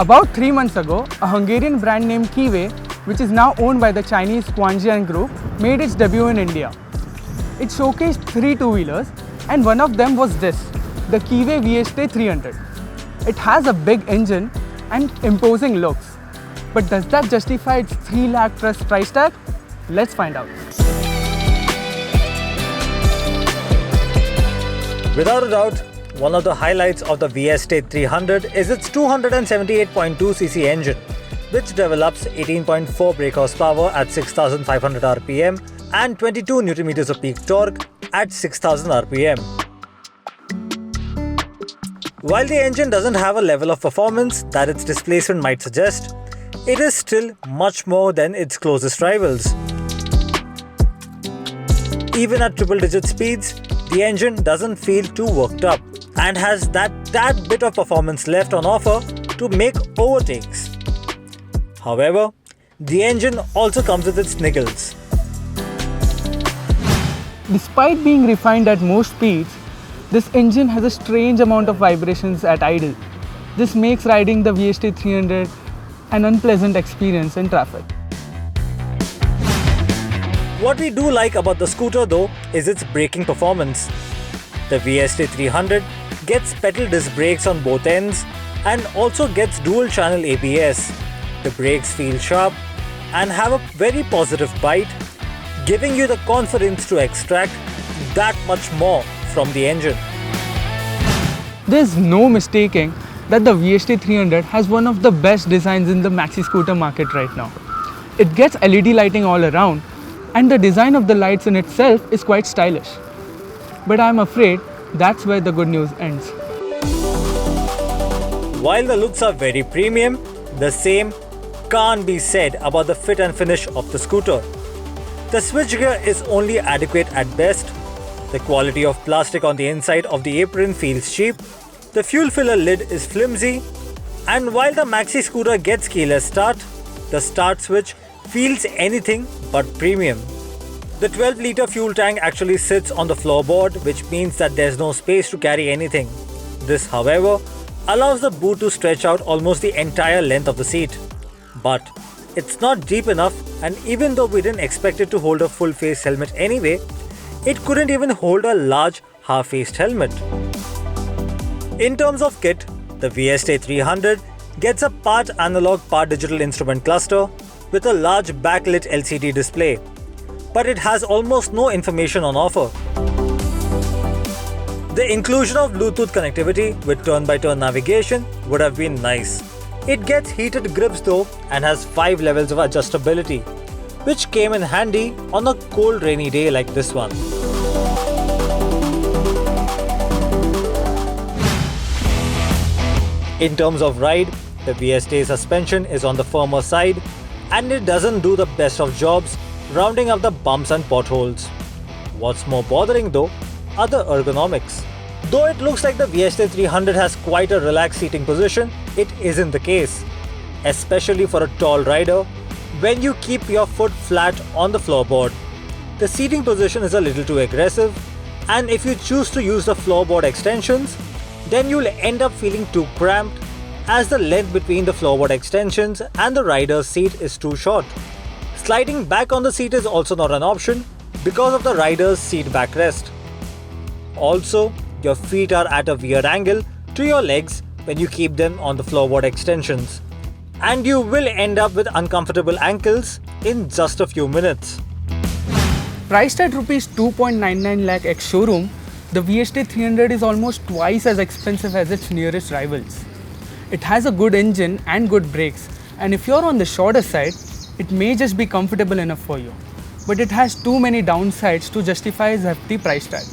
About 3 months ago, a Hungarian brand named Keeway, which is now owned by the Chinese Quanjian Group, made its debut in India. It showcased 3 two-wheelers, and one of them was this, the Keeway Vieste 300. It has a big engine and imposing looks. But does that justify its 3 lakh plus price tag? Let's find out. Without a doubt, one of the highlights of the Vieste 300 is its 278.2cc engine, which develops 18.4 brake horsepower at 6,500 rpm and 22 Nm of peak torque at 6,000 rpm. While the engine doesn't have a level of performance that its displacement might suggest, it is still much more than its closest rivals. Even at triple-digit speeds, the engine doesn't feel too worked up and has that tad bit of performance left on offer to make overtakes. However, the engine also comes with its niggles. Despite being refined at most speeds, this engine has a strange amount of vibrations at idle. This makes riding the Vieste 300 an unpleasant experience in traffic. What we do like about the scooter though is its braking performance. The Vieste 300 gets pedal disc brakes on both ends and also gets dual channel ABS. The brakes feel sharp and have a very positive bite, giving you the confidence to extract that much more from the engine. There's no mistaking that the Vieste 300 has one of the best designs in the Maxi scooter market right now. It gets LED lighting all around, and the design of the lights in itself is quite stylish. But I'm afraid that's where the good news ends. While the looks are very premium, the same can't be said about the fit and finish of the scooter. The switchgear is only adequate at best. The quality of plastic on the inside of the apron feels cheap. The fuel filler lid is flimsy. And while the Maxi scooter gets keyless start, the start switch feels anything but premium. The 12-litre fuel tank actually sits on the floorboard, which means that there's no space to carry anything. This, however, allows the boot to stretch out almost the entire length of the seat. But it's not deep enough, and even though we didn't expect it to hold a full-face helmet anyway, it couldn't even hold a large half-faced helmet. In terms of kit, the Vieste 300 gets a part analog part digital instrument cluster with a large backlit LCD display, but it has almost no information on offer. The inclusion of Bluetooth connectivity with turn-by-turn navigation would have been nice. It gets heated grips though and has 5 levels of adjustability, which came in handy on a cold rainy day like this one. In terms of ride, the Vieste suspension is on the firmer side and it doesn't do the best of jobs rounding up the bumps and potholes. What's more bothering though are the ergonomics. Though it looks like the Vieste 300 has quite a relaxed seating position, it isn't the case. Especially for a tall rider, when you keep your foot flat on the floorboard. The seating position is a little too aggressive, and if you choose to use the floorboard extensions, then you'll end up feeling too cramped as the length between the floorboard extensions and the rider's seat is too short. Sliding back on the seat is also not an option because of the rider's seat backrest. Also, your feet are at a weird angle to your legs when you keep them on the floorboard extensions, and you will end up with uncomfortable ankles in just a few minutes. Priced at Rs 2.99 lakh ex showroom, the Vieste 300 is almost twice as expensive as its nearest rivals. It has a good engine and good brakes, and if you're on the shorter side, it may just be comfortable enough for you. But it has too many downsides to justify its hefty price tag.